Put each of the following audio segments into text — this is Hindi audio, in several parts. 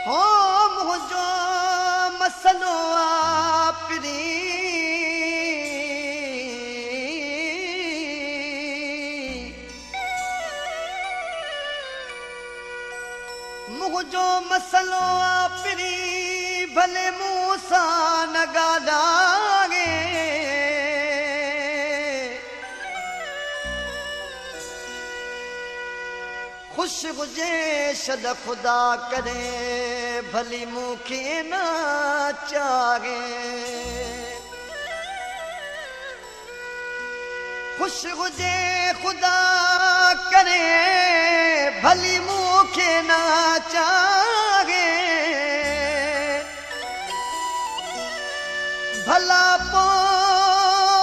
हो मुझो मसलो आपरी मुझो मसलो आपरी भले मूसा न ॻाल्हाए खुश हुजे शद खुदा करे भली मूंखे न चाहे खुश हुजे खुदा करे भली मूंखे न चाहे भला पोछागे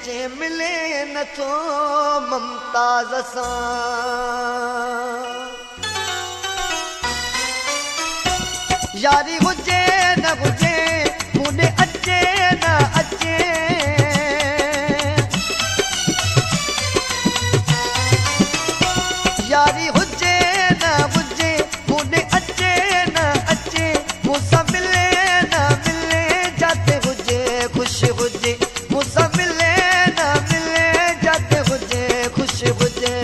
जे मिले नथो ममताज सां यारी हुजे न हुजे मूंॾे अचे न अचे यारी हुजे न हुजे मूंॾे अचे न अचे मूंसां मिले न मिले जाते हुजे खुश हुजे मूंसां मिले न मिले जाते हुजे खुश हुजे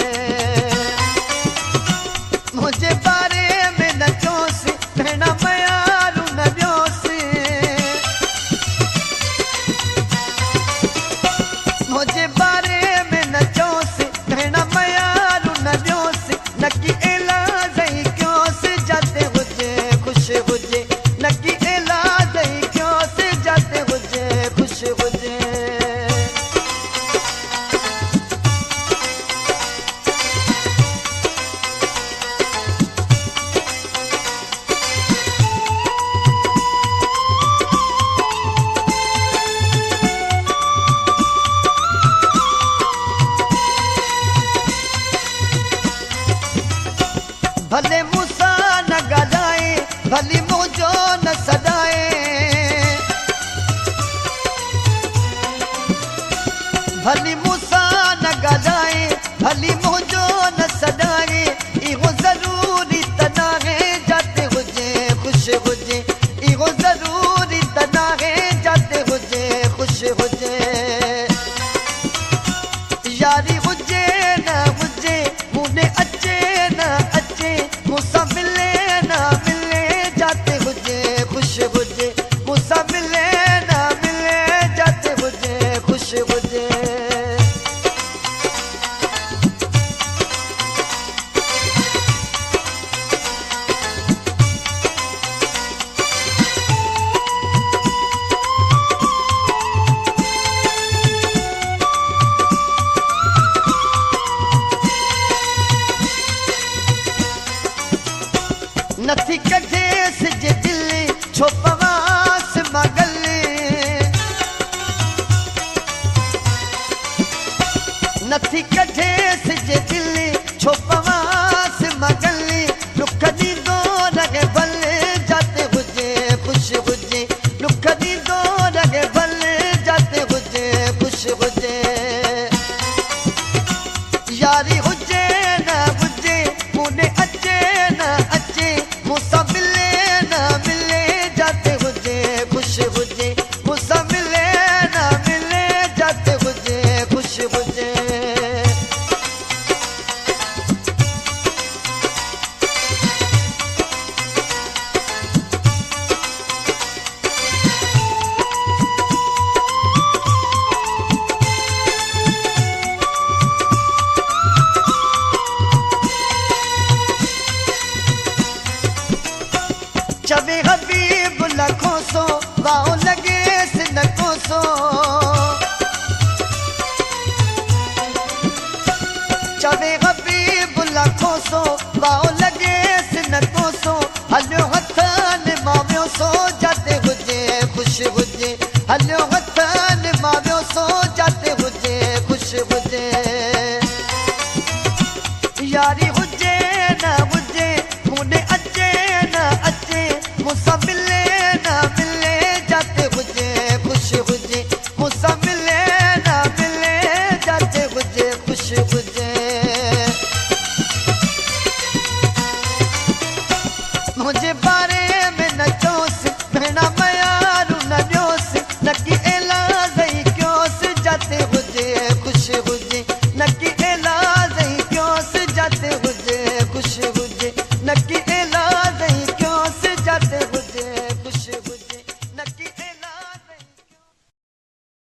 मुंहिंजे बारे में न चोसि भेण मयारू न ॾियोसि मुंहिंजे बारे में न चोसि भेण मयारू न ॾियोसि नकी इलाज ई कयोसि जाते हुजे खुश हुजे नकी इलाज ई कयोसि जाते हुजे खुश हुजे भले मूंसां न ॻाल्हाए भली मुंहिंजो न सॾाए भली मूंसां न ॻाल्हाए भली मुंहिंजो न सॾाए इहो ज़रूरी त नाहे जाते हुजे खुश हुजे इहो ज़रूरी त नाहे जाते हुजे खुश हुजे यारी हुजे न हुजे मूंॾे अचे न अचे मूंसां मिले न मिले जाते हुजे खुश हुजे मूंसां मिले न मिले जाते हुजे खुश हुजे नथी कढे सिज दिल छो